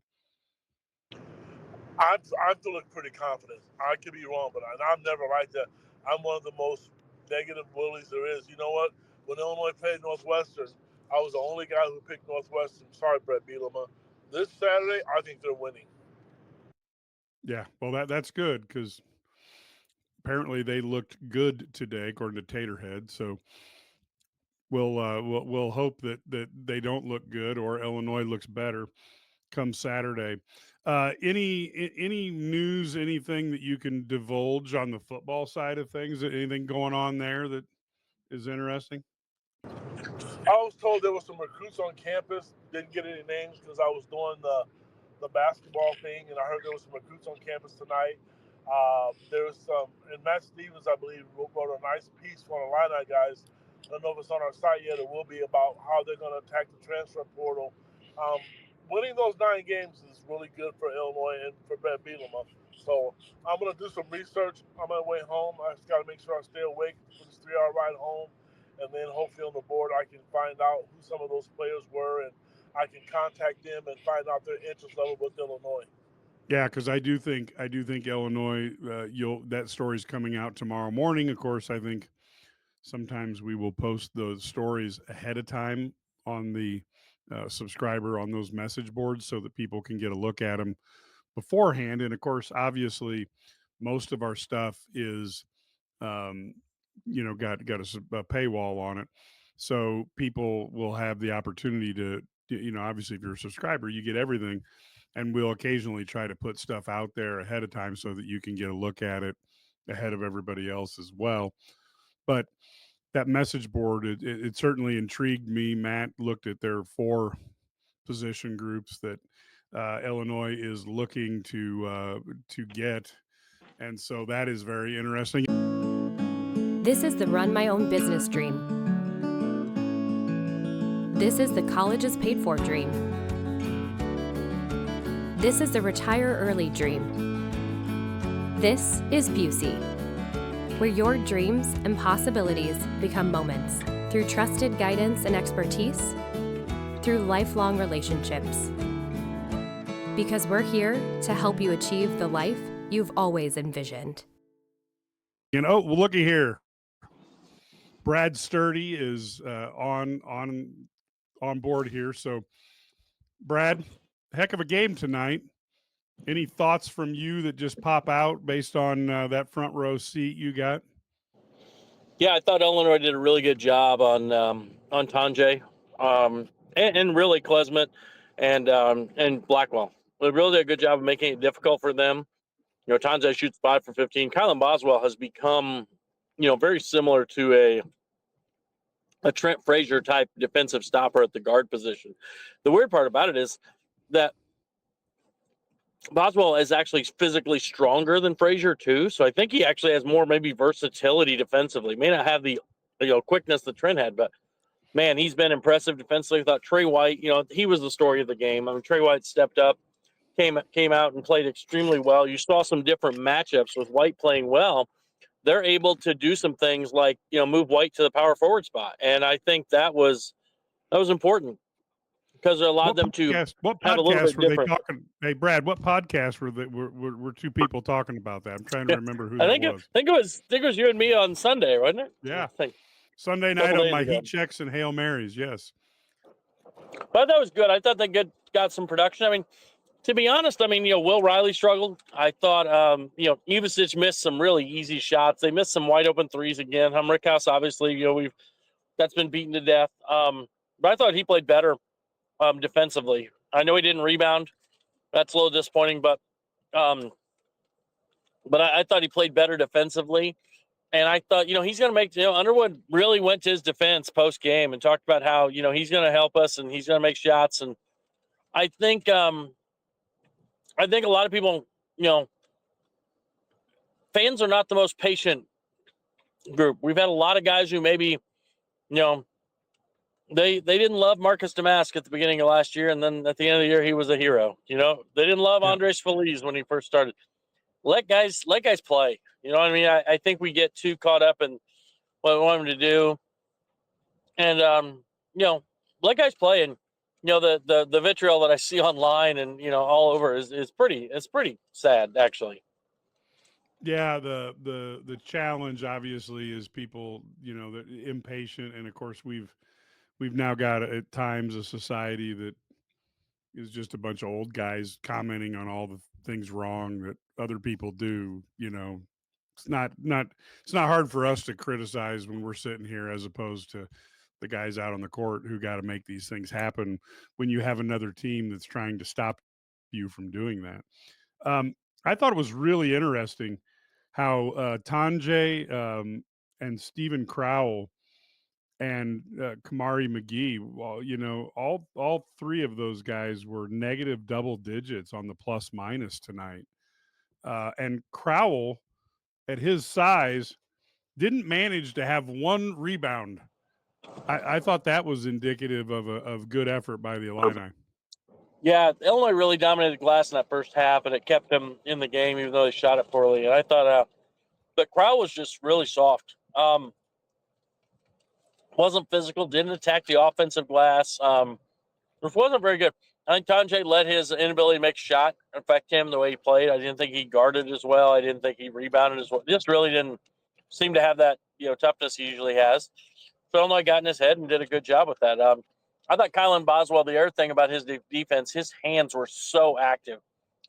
I'm feeling pretty confident. I could be wrong, but I'm never like that. I'm one of the most negative bullies there is. You know what? When Illinois played Northwestern, I was the only guy who picked Northwestern. Sorry, Brett Bielema. This Saturday, I think they're winning. Yeah, well, that's good because apparently they looked good today, according to Taterhead. So we'll hope that they don't look good or Illinois looks better come Saturday. Any news, anything that you can divulge on the football side of things? Anything going on there that is interesting? I was told there was some recruits on campus. Didn't get any names because I was doing the basketball thing, and I heard there was some recruits on campus tonight. There was some, and Matt Stevens, I believe, wrote a nice piece for the Illini guys. I don't know if it's on our site yet. It will be about how they're going to attack the transfer portal. Um, Winning those 9 games is really good for Illinois and for Ben Bielema. So I'm going to do some research on my way home. I just got to make sure I stay awake for this 3-hour ride home, and then hopefully on the board I can find out who some of those players were, and I can contact them and find out their interest level with Illinois. Yeah, because I do think Illinois. You'll that story's coming out tomorrow morning. Of course, I think sometimes we will post those stories ahead of time on the subscriber on those message boards so that people can get a look at them beforehand. And of course, obviously, most of our stuff is um, got a paywall on it, so people will have the opportunity to obviously if you're a subscriber you get everything, and we'll occasionally try to put stuff out there ahead of time so that you can get a look at it ahead of everybody else as well. But that message board, it certainly intrigued me. Matt looked at their 4 position groups that Illinois is looking to get, and so that is very interesting. This is the run my own business dream. This is the colleges paid for dream. This is the retire early dream. This is Busey, where your dreams and possibilities become moments through trusted guidance and expertise, through lifelong relationships. Because we're here to help you achieve the life you've always envisioned. Well, looky here. Brad Sturdy is on board here. So, Brad, heck of a game tonight. Any thoughts from you that just pop out based on that front row seat you got? Yeah, I thought Illinois did a really good job on Tanjay, and really Klesmet and Blackwell. They really did a good job of making it difficult for them. Tanjay shoots 5 for 15. Kylan Boswell has become, very similar to a Trent Frazier type defensive stopper at the guard position. The weird part about it is that Boswell is actually physically stronger than Frazier too, so I think he actually has more maybe versatility defensively. May not have the quickness that Trent had, but man, he's been impressive defensively. I thought Trey White, he was the story of the game. I mean, Trey White stepped up, came out and played extremely well. You saw some different matchups with White playing well. They're able to do some things like move White to the power forward spot, and I think that was important because it allowed them to What have a little podcast bit were they different. talking? Hey, Brad, what podcast were 2 people talking about that? I'm trying to remember who I that think was. it was you and me on Sunday, wasn't it? Yeah, I think Sunday a night couple on days my ago. heat checks and Hail Marys. Yes. But that was good. I thought they got some production. I mean, to be honest, Will Riley struggled. I thought, Ivasic missed some really easy shots. They missed some wide open threes again. Rickhouse, obviously, that's been beaten to death. But I thought he played better defensively. I know he didn't rebound. That's a little disappointing, but um, I thought he played better defensively. And I thought, he's going to make, Underwood really went to his defense post game and talked about how, he's going to help us and he's going to make shots. And I think a lot of people, fans are not the most patient group. We've had a lot of guys who maybe, they didn't love Marcus Damask at the beginning of last year, and then at the end of the year he was a hero. They didn't love Yeah. Andres Feliz when he first started. Let guys play. You know what I mean? I think we get too caught up in what we want them to do, and let guys play. And the vitriol that I see online and all over is pretty sad actually. Yeah, the challenge obviously is people, that impatient, and of course we've now got at times a society that is just a bunch of old guys commenting on all the things wrong that other people do. It's not hard for us to criticize when we're sitting here as opposed to the guys out on the court who got to make these things happen when you have another team that's trying to stop you from doing that. I thought it was really interesting how Tanjay and Stephen Crowell and Kamari McGee, well, all three of those guys were negative double digits on the plus minus tonight. And Crowell, at his size, didn't manage to have one rebound. I thought that was indicative of good effort by the Illini. Yeah, Illinois really dominated the glass in that first half, and it kept them in the game, even though they shot it poorly. And I thought the crowd was just really soft. Wasn't physical, didn't attack the offensive glass. It wasn't very good. I think Tanjay let his inability to make a shot affect him the way he played. I didn't think he guarded as well. I didn't think he rebounded as well. Just really didn't seem to have that toughness he usually has. So Illinois got in his head and did a good job with that. I thought Kylan Boswell, the other thing about his defense, his hands were so active.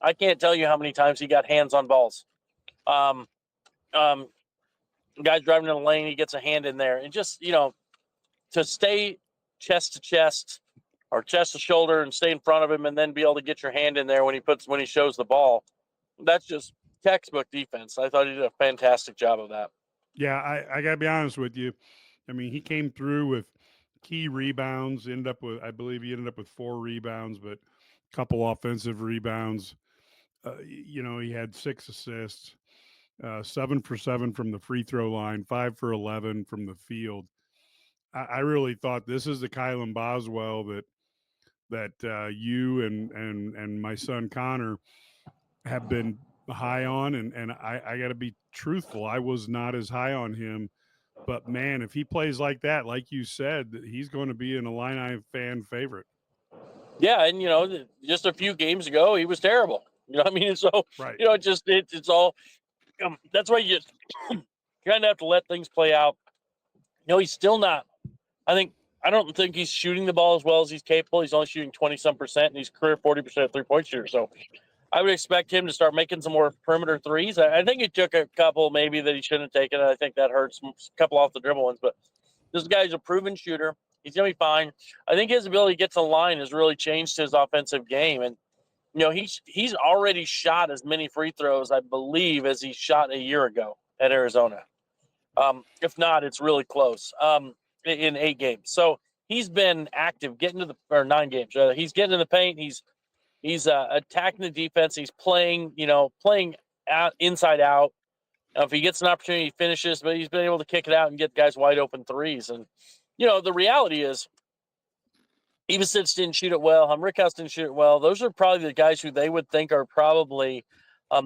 I can't tell you how many times he got hands on balls. Guy's driving in the lane, he gets a hand in there. And just, to stay chest to chest or chest to shoulder and stay in front of him and then be able to get your hand in there when he shows the ball, that's just textbook defense. I thought he did a fantastic job of that. Yeah, I got to be honest with you. I mean, he came through with key rebounds, I believe he ended up with 4 rebounds, but a couple offensive rebounds. He had 6 assists, 7 for 7 from the free throw line, 5 for 11 from the field. I really thought this is the Kylan Boswell that you and my son Connor have been high on, and I got to be truthful. I was not as high on him, but man, if he plays like that, like you said, he's going to be an Illini fan favorite. Yeah, and just a few games ago, he was terrible. You know what I mean? So right. It's all. That's why you just kind of have to let things play out. He's still not. I don't think he's shooting the ball as well as he's capable. He's only shooting 20-some%, and he's career 40% 3-point shooter. So I would expect him to start making some more perimeter threes. I think he took a couple maybe that he shouldn't have taken. I think that hurts a couple off the dribble ones. But this guy's a proven shooter. He's going to be fine. I think his ability to get to the line has really changed his offensive game. And, he's already shot as many free throws, I believe, as he shot a year ago at Arizona. If not, it's really close in 8 games. So he's been active, or 9 games. Rather. He's getting in the paint. He's attacking the defense. He's playing out inside out. If he gets an opportunity, he finishes, but he's been able to kick it out and get guys wide open threes. And, the reality is Ivisic didn't shoot it well. Rickhouse didn't shoot it well. Those are probably the guys who they would think are probably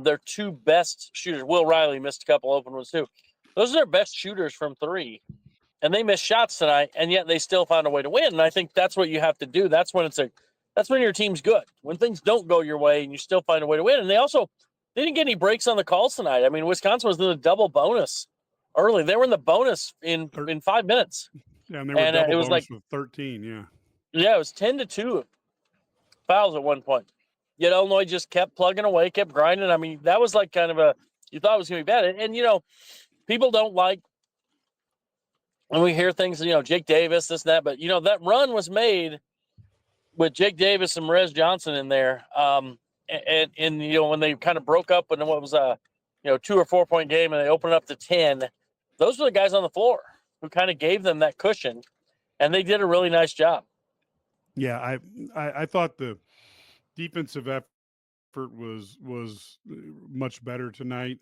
their 2 best shooters. Will Riley missed a couple open ones too. Those are their best shooters from 3. And they missed shots tonight, and yet they still found a way to win. And I think that's what you have to do. That's when your team's good. When things don't go your way and you still find a way to win. And they didn't get any breaks on the calls tonight. I mean, Wisconsin was in the double bonus early. They were in the bonus in 5 minutes. Yeah, and they were double bonus with 13, yeah. Yeah, it was 10-2 fouls at one point. Yet Illinois just kept plugging away, kept grinding. I mean, that was like kind of you thought it was going to be bad. And people don't like when we hear things, Jake Davis, this and that. But, that run was made with Jake Davis and Merez Johnson in there. And when they kind of broke up and what was 2 or 4 point game and they opened up to 10, those were the guys on the floor who kind of gave them that cushion. And they did a really nice job. Yeah, I thought the defensive effort was much better tonight.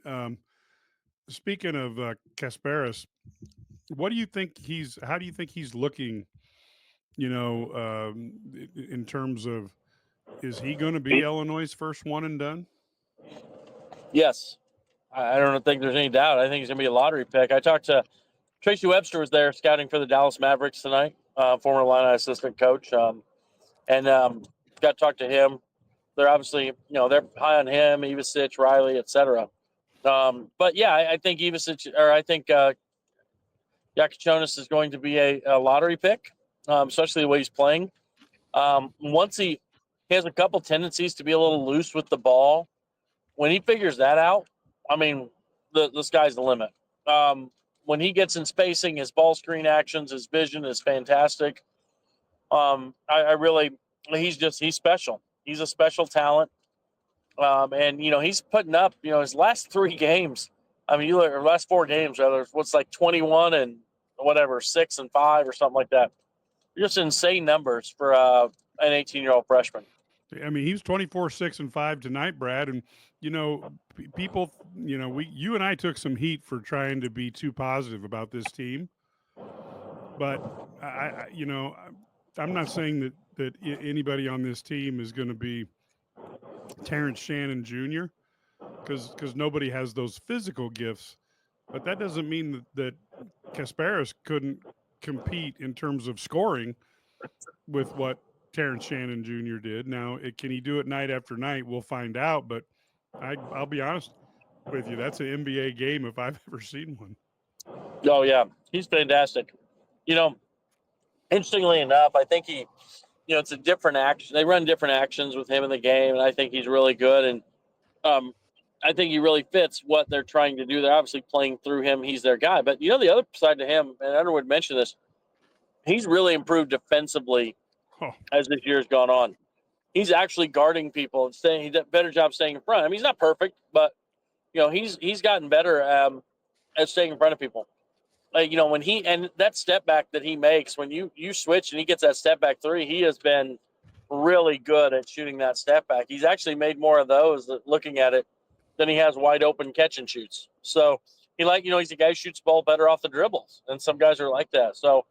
Speaking of Kasparis, how do you think he's looking, in terms of, is he going to be Illinois' first one and done? Yes. I don't think there's any doubt. I think he's going to be a lottery pick. I talked to Tracy Webster was there scouting for the Dallas Mavericks tonight, former Illini assistant coach. And got to talk to him. They're obviously, they're high on him, Ivisic, Riley, etc. But yeah, I think Yakichonis is going to be a lottery pick, especially the way he's playing. Once he has a couple tendencies to be a little loose with the ball when he figures that out, I mean, the sky's the limit. When he gets in spacing, his ball screen actions, his vision is fantastic. I really, he's special. He's a special talent. And he's putting up, his last 3 games. I mean, or last 4 games rather. What's like 21 and whatever, 6 and 5 or something like that. Just insane numbers for an 18-year-old freshman. I mean, he was 24, 6 and 5 tonight, Brad. And people, you and I took some heat for trying to be too positive about this team. But I'm not saying that anybody on this team is going to be Terrence Shannon Jr. because nobody has those physical gifts. But that doesn't mean that Kasparis couldn't compete in terms of scoring with what Terrence Shannon Jr. did. Now, can he do it night after night? We'll find out. But I'll be honest with you, that's an NBA game if I've ever seen one. Oh, yeah. He's fantastic. Interestingly enough, I think it's a different action. They run different actions with him in the game, and I think he's really good. And I think he really fits what they're trying to do. They're obviously playing through him. He's their guy. But, the other side to him, and Underwood mentioned this, he's really improved defensively as this year's gone on. He's actually guarding people and he did a better job staying in front. I mean, he's not perfect, but, he's gotten better at staying in front of people. Like, when and that step back that he makes, when you switch and he gets that step back 3, he has been really good at shooting that step back. He's actually made more of those looking at it than he has wide open catch and shoots. So he's a guy who shoots the ball better off the dribbles, and some guys are like that. So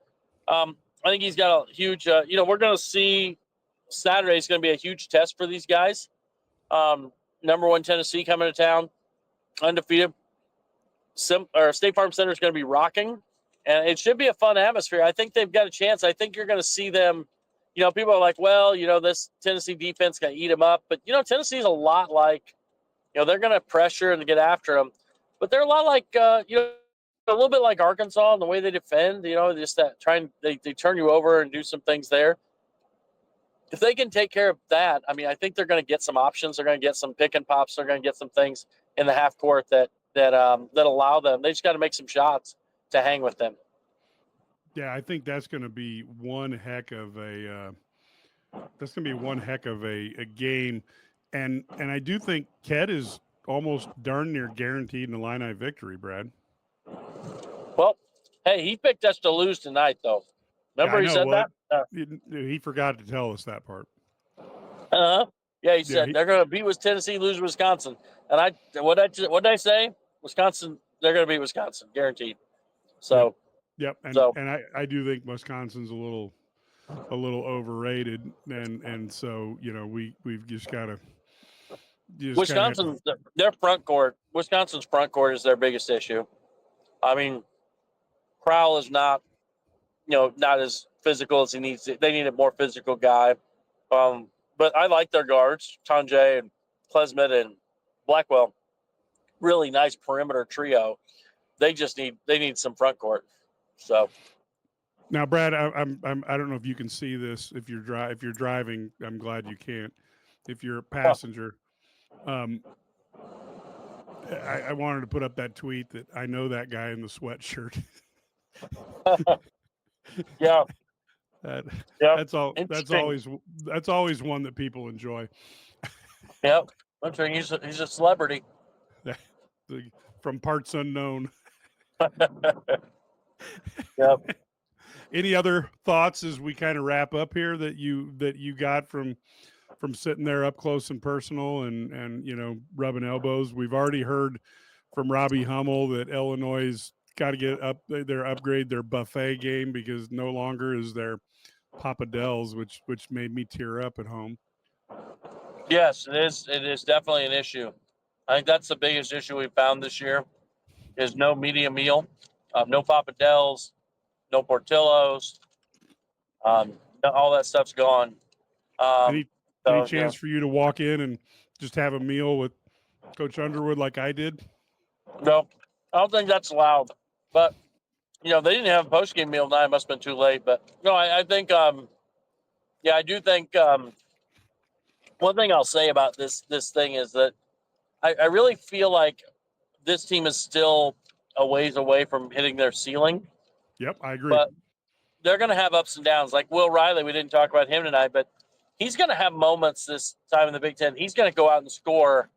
I think he's got a huge, we're going to see Saturday is going to be a huge test for these guys. Number 1 Tennessee coming to town, undefeated. State Farm Center is going to be rocking, and it should be a fun atmosphere. I think they've got a chance. I think you're going to see them. People are like, well, this Tennessee defense going to eat them up. But, Tennessee's a lot like, they're going to pressure and get after them. But they're a lot like, a little bit like Arkansas in the way they defend, just that they turn you over and do some things there. If they can take care of that, I mean, I think they're going to get some options. They're going to get some pick and pops. They're going to get some things in the half court that allow them. They just got to make some shots to hang with them. Yeah, I think that's going to be one heck of a game, and I do think Ked is almost darn near guaranteed an Illini victory, Brad. Well, hey, he picked us to lose tonight, though. Remember he said that? He forgot to tell us that part. Yeah, he said they're going to beat Tennessee, lose Wisconsin. And what did I say? Wisconsin, they're going to beat Wisconsin, guaranteed. So, yep. And I do think Wisconsin's a little overrated, and so we've just got to. Wisconsin's their front court. Wisconsin's front court is their biggest issue. I mean, Crowell is not as physical as he needs. They need a more physical guy. But I like their guards, Tonje and Klesmith and Blackwell. Really nice perimeter trio. They need some front court. So now, Brad, I don't know if you can see this. If you're driving, I'm glad you can't. If you're a passenger, I wanted to put up that tweet that I know that guy in the sweatshirt. Yeah. That's always one that people enjoy. Yep. I'm sure he's a celebrity. From parts unknown. Yep. Any other thoughts as we kind of wrap up here that you got from sitting there up close and personal and rubbing elbows? We've already heard from Robbie Hummel that Illinois got to get up upgrade their buffet game because no longer is there Papa Del's, which made me tear up at home. Yes, it is. It is definitely an issue. I think that's the biggest issue we found this year is no medium meal, no Papa Del's, no Portillo's, all that stuff's gone. Any chance for you to walk in and just have a meal with Coach Underwood like I did? No, I don't think that's allowed. But, they didn't have a post-game meal tonight. It must have been too late. But, no, I think, I do think one thing I'll say about this thing is that I really feel like this team is still a ways away from hitting their ceiling, Yep, I agree. but they're going to have ups and downs. Like Will Riley, we didn't talk about him tonight, but he's going to have moments this time in the Big Ten. He's going to go out and score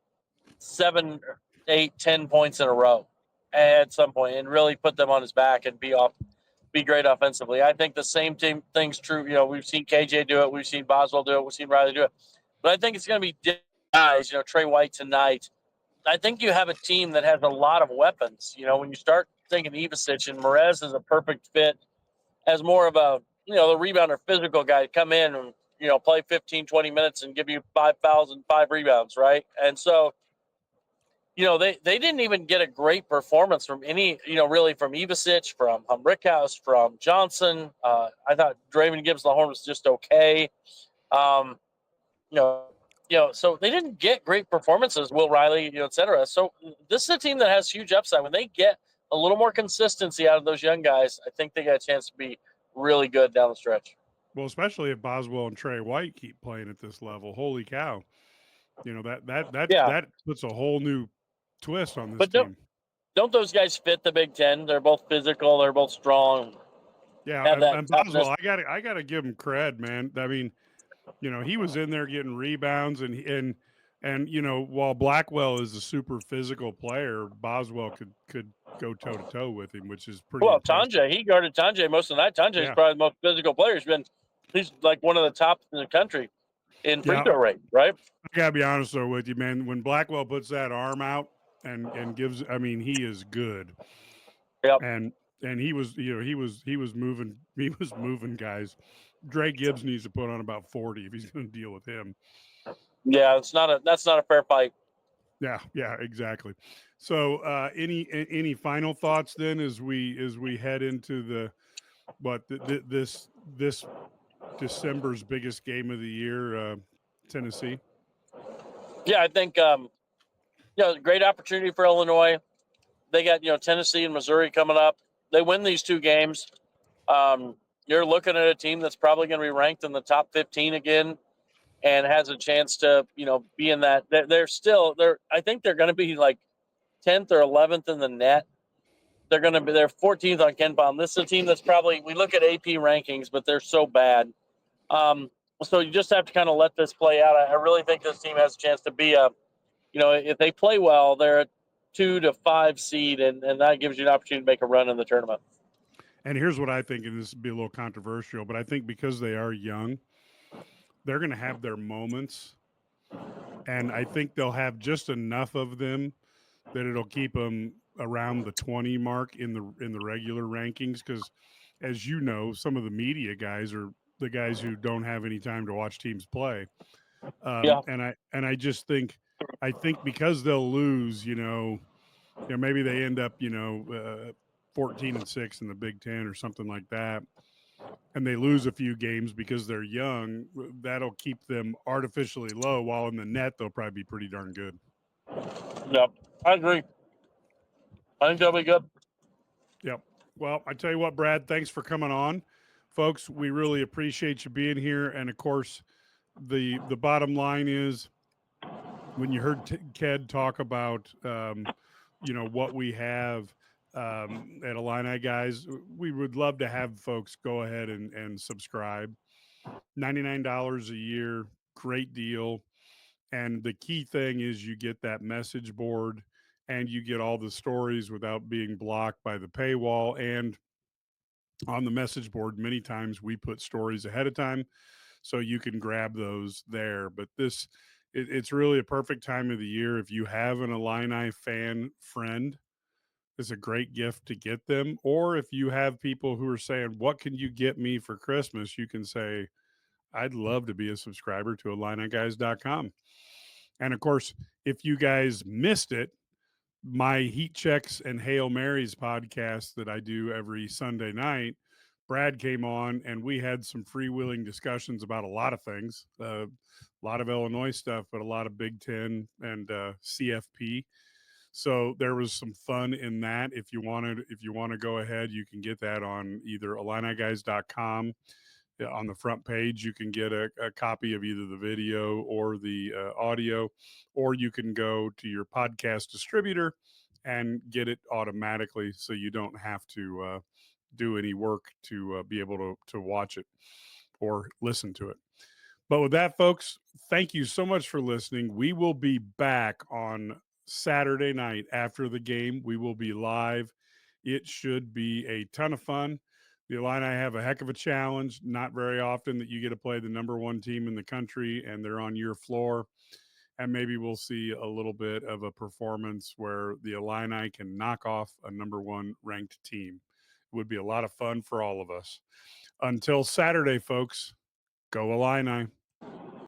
7, 8, 10 points in a row at some point and really put them on his back and be great offensively. I think the same thing's true. You know, we've seen KJ do it, we've seen Boswell do it, we've seen Riley do it, but I think it's going to be different guys. You know, Trey White tonight. I think you have a team that has a lot of weapons. You know, when you start thinking Ivasic, and Merez is a perfect fit as more of a, you know, the rebounder physical guy to come in and, you know, play 15, 20 minutes and give you 5,000, 5 rebounds, right? And so, you know, they didn't even get a great performance from any, you know, really from Ivasic, from Rickhouse, from Johnson. I thought Draven Gibbs-Lahorn was just okay. Um, you know, so they didn't get great performances, Will Riley, you know, et cetera. So this is a team that has huge upside. When they get a little more consistency out of those young guys, I think they got a chance to be really good down the stretch. Well, especially if Boswell and Trey White keep playing at this level. Holy cow. You know, that puts a whole new twist on this But team. don't those guys fit the Big Ten? They're both physical. They're both strong. Yeah, and Boswell, I gotta give him cred, man. I mean, you know, he was in there getting rebounds, and you know, while Blackwell is a super physical player, Boswell could go toe to toe with him, which is pretty. Well, impressive. Tanje, he guarded Tanje most of the night. Tanje is probably the most physical player. He's like one of the top in the country in free throw rate, right? I gotta be honest though with you, man. When Blackwell puts that arm out and gives, I mean, he is good. Yep. And he was, you know, he was moving guys. Dre Gibbs needs to put on about 40 if he's going to deal with him. Yeah, that's not a fair fight. Yeah, exactly. So, any final thoughts then as we head into this December's biggest game of the year, Tennessee? Yeah, I think great opportunity for Illinois. They got, you know, Tennessee and Missouri coming up. They win these 2 games. You're looking at a team that's probably going to be ranked in the top 15 again, and has a chance to, you know, be in that. I think they're going to be like 10th or 11th in the net. They're 14th on KenPom. This is a team that's probably, we look at AP rankings, but they're so bad. So you just have to kind of let this play out. I really think this team has a chance to be you know, if they play well, they're a 2 to 5 seed, and that gives you an opportunity to make a run in the tournament. And here's what I think, and this will be a little controversial, but I think because they are young, they're going to have their moments, and I think they'll have just enough of them that it'll keep them around the 20 mark in the regular rankings. Because, as you know, some of the media guys are the guys who don't have any time to watch teams play. And I just think because they'll lose, you know, maybe they end up, 14-6 in the Big Ten or something like that, and they lose a few games because they're young, that'll keep them artificially low, while in the net they'll probably be pretty darn good. Yep, I agree. I think they'll be good. Yep. Well, I tell you what, Brad, thanks for coming on. Folks, we really appreciate you being here. And of course, the bottom line is, when you heard Ked talk about what we have at IlliniGuys, we would love to have folks go ahead and subscribe. $99 a year, great deal. And the key thing is you get that message board, and you get all the stories without being blocked by the paywall. And on the message board, many times we put stories ahead of time, so you can grab those there. But it's really a perfect time of the year. If you have an Illini fan friend, it's a great gift to get them. Or if you have people who are saying, what can you get me for Christmas? You can say, I'd love to be a subscriber to IlliniGuys.com. And of course, if you guys missed it, my Heat Checks and Hail Marys podcast that I do every Sunday night, Brad came on and we had some freewheeling discussions about a lot of things, a lot of Illinois stuff, but a lot of Big Ten and CFP. So there was some fun in that. If you want to go ahead, you can get that on either IlliniGuys.com. on the front page. You can get a copy of either the video or the audio, or you can go to your podcast distributor and get it automatically, so you don't have to do any work to be able to watch it or listen to it. But with that, folks, thank you so much for listening. We will be back on Saturday night after the game. We will be live. It should be a ton of fun. The Illini have a heck of a challenge. Not very often that you get to play the number one team in the country and they're on your floor. And maybe we'll see a little bit of a performance where the Illini can knock off a number one ranked team. It would be a lot of fun for all of us. Until Saturday, folks, go Illini.